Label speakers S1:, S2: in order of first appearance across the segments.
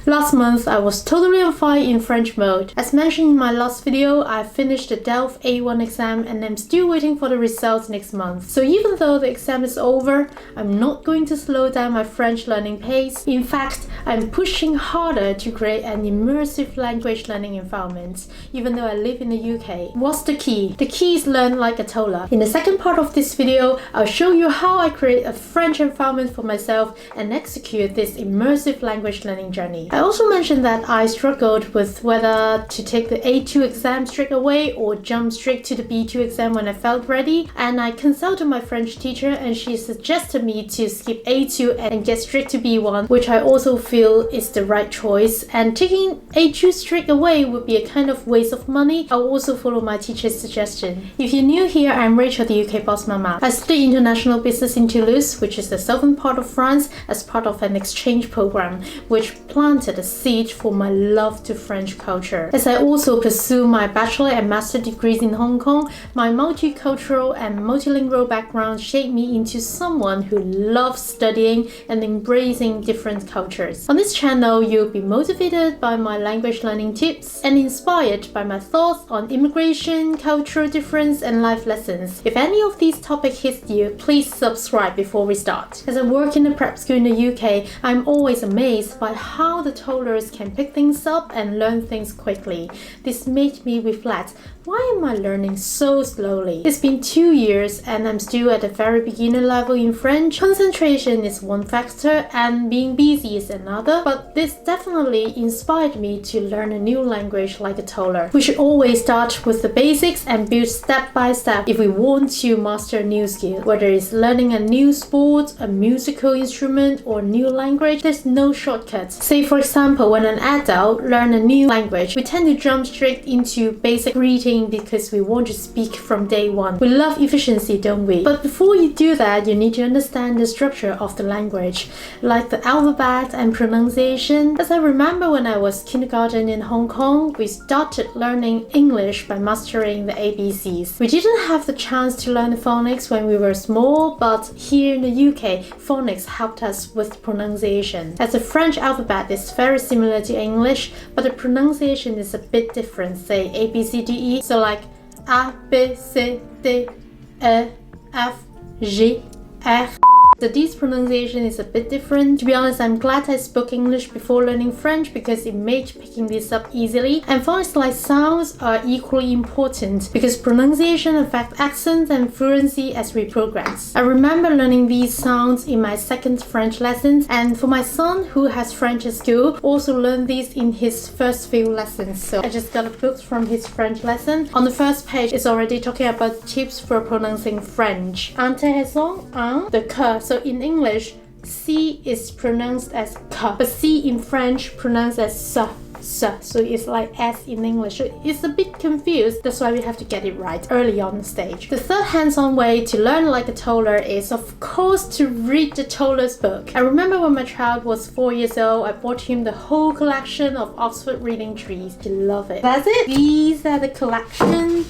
S1: Last month, I was totally on fire in French mode. As mentioned in my last video, I finished the DELF A1 exam and I'm still waiting for the results next month. So even though the exam is over, I'm not going to slow down my French learning pace. In fact, I'm pushing harder to create an immersive language learning environment, even though I live in the UK. What's the key? The key is learn like a toddler. In the second part of this video, I'll show you how I create a French environment for myself and execute this immersive language learning journey. I also mentioned that I struggled with whether to take the A2 exam straight away or jump straight to the B2 exam when I felt ready, and I consulted my French teacher and she suggested me to skip A2 and get straight to B1, which I also feel is the right choice, and taking A2 straight away would be a kind of waste of money. I'll also follow my teacher's suggestion. If you're new here, I'm Rachelle, the UK boss mama. I studied international business in Toulouse, which is the southern part of France, as part of an exchange program, which planted a seed for my love to French culture. As I also pursue my bachelor and master degrees in Hong Kong, my multicultural and multilingual background shaped me into someone who loves studying and embracing different cultures. On this channel, you'll be motivated by my language learning tips and inspired by my thoughts on immigration, cultural difference, and life lessons. If any of these topics hit you, please subscribe before we start. As I work in a prep school in the UK, I'm always amazed by how the toddlers can pick things up and learn things quickly. This made me reflect, why am I learning so slowly? It's been 2 years and I'm still at the very beginner level in French. Concentration is one factor and being busy is another, but this definitely inspired me to learn a new language like a toddler. We should always start with the basics and build step by step if we want to master a new skill. Whether it's learning a new sport, a musical instrument, or a new language, there's no shortcuts. Say for example, when an adult learns a new language, we tend to jump straight into basic greeting because we want to speak from day one. We love efficiency, don't we? But before you do that, you need to understand the structure of the language, like the alphabet and pronunciation. As I remember when I was kindergarten in Hong Kong, we started learning English by mastering the ABCs. We didn't have the chance to learn the phonics when we were small, but here in the UK, phonics helped us with pronunciation. As the French alphabet is very similar to English, but the pronunciation is a bit different, say A, B, C, D, E. So like A, B, C, D, E, F, G, R. So this pronunciation is a bit different. To be honest, I'm glad I spoke English before learning French because it made picking this up easily. And phonics-like sounds are equally important because pronunciation affects accents and fluency as we progress. I remember learning these sounds in my second French lessons, and for my son who has French at school, also learned these in his first few lessons. So I just got a book from his French lesson. On the first page, it's already talking about tips for pronouncing French. Intéressant, the curve. So in English, C is pronounced as K, but C in French pronounced as S. So it's like S in English. So it's a bit confused. That's why we have to get it right early on the stage. The third hands-on way to learn like a toddler is, of course, to read the toddler's book. I remember when my child was 4 years old, I bought him the whole collection of Oxford reading trees. He loved it. That's it. These are the collection.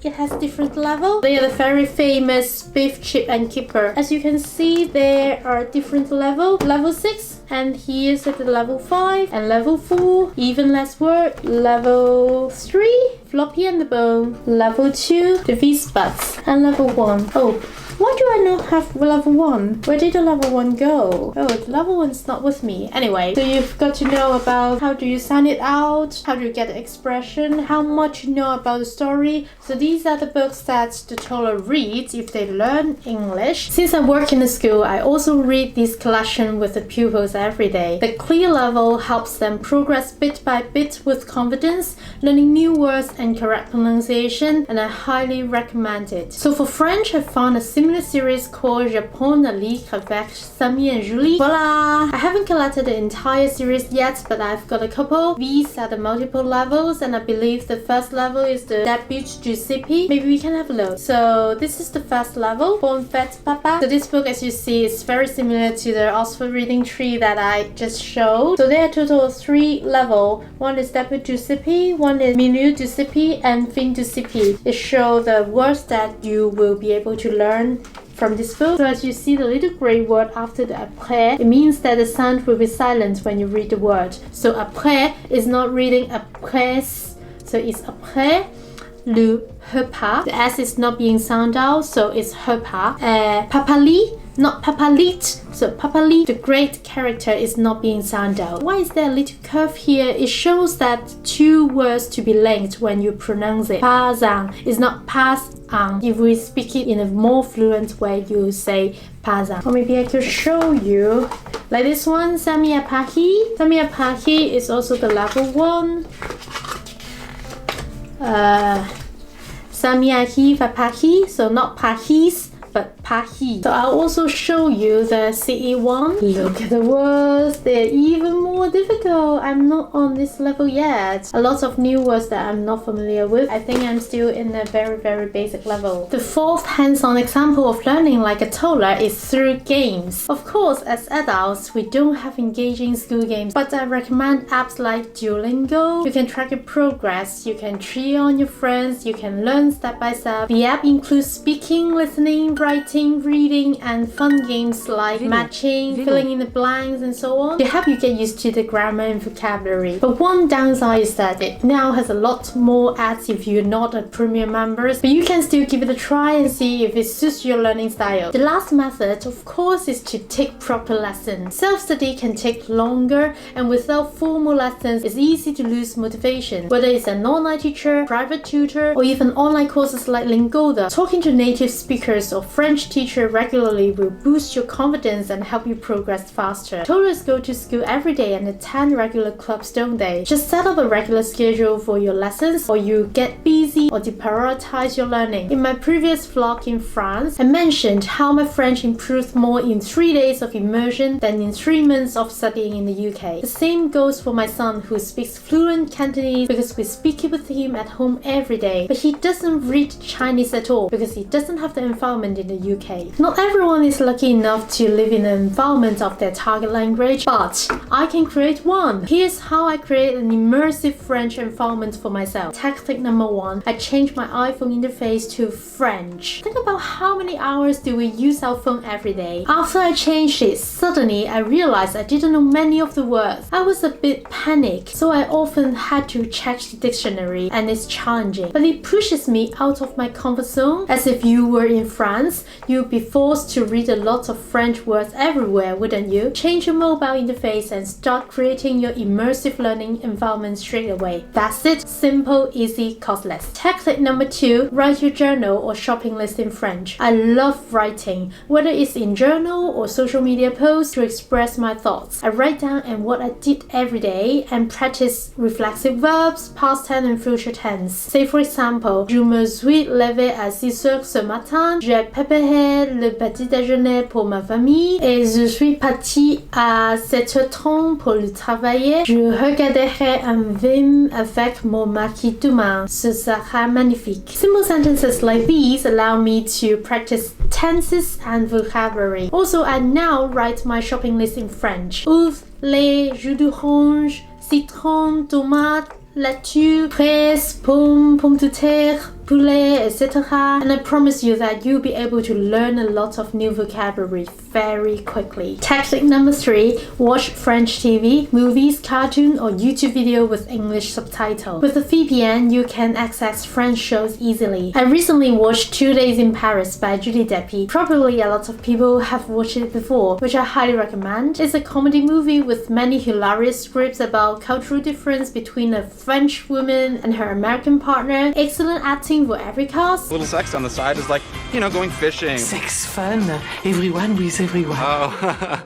S1: It has different levels. They are the very famous Beef, Chip and Kipper. As you can see, there are different levels. Level 6, and here's at the level 5, and level 4, even less word. Level 3, Floppy and the Bone. Level 2, the V-Spuds. And level 1. Oh, why do I not have level 1? Where did the level 1 go? Oh, the level 1's not with me. Anyway, so you've got to know about how do you sound it out, how do you get the expression, how much you know about the story. So these are the books that the toddler reads if they learn English. Since I work in a school, I also read this collection with the pupils every day. The clear level helps them progress bit by bit with confidence, learning new words and correct pronunciation, and I highly recommend it. So for French, I found a similar series called Japon à lire avec Samy and Julie. Voila! I haven't collected the entire series yet, but I've got a couple. These are the multiple levels, and I believe the first level is the debut Giuseppe. Maybe we can have a look. So this is the first level, Bon Fête Papa. So this book, as you see, is very similar to the Oxford reading tree that I just showed. So there are a total of 3 levels. One is debut Giuseppe, one is milieu Giuseppe, and fin Giuseppe. It shows the words that you will be able to learn from this book. So as you see the little grey word after the après, it means that the sound will be silent when you read the word. So après is not reading après, so it's après le repas. The S is not being sounded out, so it's repas. Papali, not papalit, so papali, the great character, is not being sounded out. Why is there a little curve here? It shows that two words to be linked when you pronounce it. Pas is not pas un. If we speak it in a more fluent way, you say pas un. Or maybe I could show you like this one, Samiapahi. Samiapahi is also the level 1. Samiahi Vapahi, so not pahis, but pahi. So I'll also show you the CE1. Look at the words, they're even more difficult. I'm not on this level yet. A lot of new words that I'm not familiar with. I think I'm still in a very basic level. The fourth hands-on example of learning like a toddler is through games. Of course, as adults, we don't have engaging school games, but I recommend apps like Duolingo. You can track your progress, you can cheer on your friends, you can learn step by step. The app includes speaking, listening, writing, reading, and fun games like matching, filling in the blanks, and so on to help you get used to the grammar and vocabulary. But one downside is that it now has a lot more ads if you're not a premium member, but you can still give it a try and see if it suits your learning style. The last method, of course, is to take proper lessons. Self-study can take longer, and without formal lessons, it's easy to lose motivation. Whether it's an online teacher, private tutor, or even online courses like Lingoda, talking to native speakers or French teacher regularly will boost your confidence and help you progress faster. Toddlers go to school every day and attend regular clubs, don't they? Just set up a regular schedule for your lessons, or you get busy or deprioritize your learning. In my previous vlog in France, I mentioned how my French improved more in 3 days of immersion than in 3 months of studying in the UK. The same goes for my son, who speaks fluent Cantonese because we speak it with him at home every day, but he doesn't read Chinese at all because he doesn't have the environment in the UK. Not everyone is lucky enough to live in an environment of their target language, but I can create one. Here's how I create an immersive French environment for myself. Tactic number 1, I changed my iPhone interface to French. Think about how many hours do we use our phone every day. After I changed it, suddenly I realized I didn't know many of the words. I was a bit panicked, so I often had to check the dictionary, and it's challenging, but it pushes me out of my comfort zone. As if you were in France, you'd be forced to read a lot of French words everywhere, wouldn't you? Change your mobile interface and start creating your immersive learning environment straight away. That's it. Simple, easy, costless. Tactic number 2, write your journal or shopping list in French. I love writing, whether it's in journal or social media posts, to express my thoughts. I write down and what I did every day and practice reflexive verbs, past tense and future tense. Say for example, je me suis levé à 6 heures ce matin, j'ai préparé le petit déjeuner pour ma famille et je suis parti à 7h30 pour le travailler. Je regarderai un film avec mon mari demain. Ce sera magnifique. Simple sentences like these allow me to practice tenses and vocabulary. Also, I now write my shopping list in French. Ouvre les jus d'orange, citron, tomate, laitue, fraise, pomme de terre, poulet, etc. And I promise you that you'll be able to learn a lot of new vocabulary very quickly. Tactic number 3, watch French TV, movies, cartoon, or YouTube video with English subtitle. With a VPN, you can access French shows easily. I recently watched 2 Days in Paris by Julie Deppy. Probably a lot of people have watched it before, which I highly recommend. It's a comedy movie with many hilarious scripts about cultural difference between a French woman and her American partner. Excellent acting for every cast.
S2: Little sex on the side is like, you know, going fishing.
S3: Sex fun. Everyone with everyone.
S2: Oh,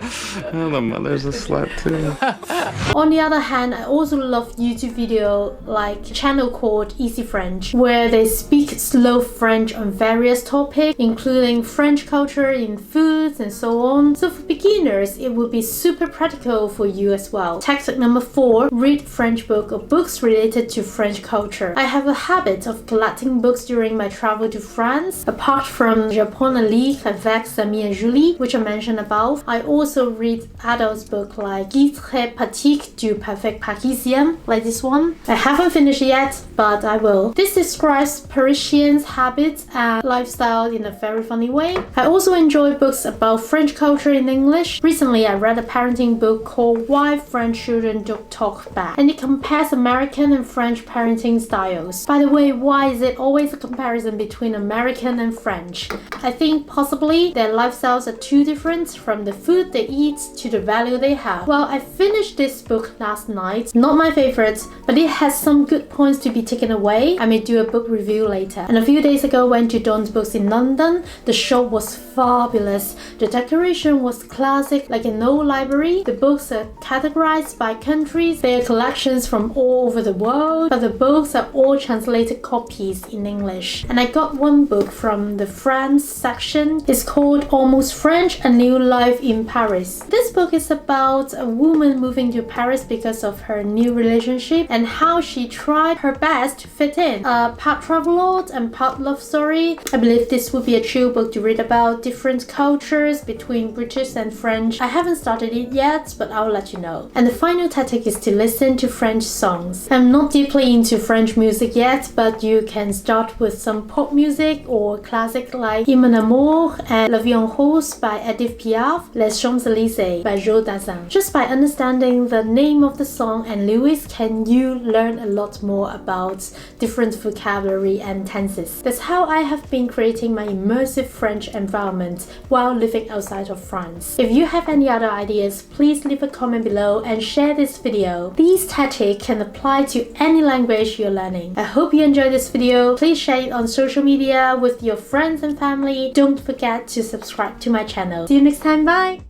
S2: oh, the mother's a slut too.
S1: On the other hand, I also love YouTube video like a channel called Easy French, where they speak slow French on various topics, including French culture in foods and so on. So for beginners, it will be super practical for you as well. Tactic number 4, read French book or books related to French culture. I have a habit of collecting books during my travel to France. Apart from Japon à lire avec Sami and Julie, which I mentioned above, I also read adults books like Guy très petit pratique du parfait parisien, like this one. I haven't finished yet, but I will. This describes Parisians' habits and lifestyle in a very funny way. I also enjoy books about French culture in English. Recently, I read a parenting book called Why French Children Don't Talk Back, and it compares American and French parenting styles. By the way, why is it always a comparison between American and French? I think possibly their lifestyles are too different, from the food they eat to the value they have. Well, I finished this book last night. Not my favorite, but it has some good points to be taken away. I may do a book review later. And a few days ago, went to Dawn's Books in London. The shop was fabulous. The decoration was classic, like an old library. The books are categorized by countries. They are collections from all over the world, but the books are all translated copies in English. And I got one book from the France section. It's called Almost French: A New Life in Paris. This book is about a woman moving to Paris because of her new relationship and how she tried her best to fit in. Part travelogue and part love story. I believe this would be a chill book to read about different cultures between British and French. I haven't started it yet, but I'll let you know. And the final tactic is to listen to French songs. I'm not deeply into French music yet, but you can start with some pop music or classic like Mon Amour and La Vie en Rose by Edith Piaf, Les Champs-Élysées by Joe Dassin. Just by understanding the name of the song and lyrics, can you learn a lot more about different vocabulary and tenses. That's how I have been creating my immersive French environment while living outside of France. If you have any other ideas, please leave a comment below and share this video. These tactics can apply to any language you're learning. I hope you enjoyed this video. Please share it on social media with your friends and family. Don't forget to subscribe to my channel. See you next time. Bye!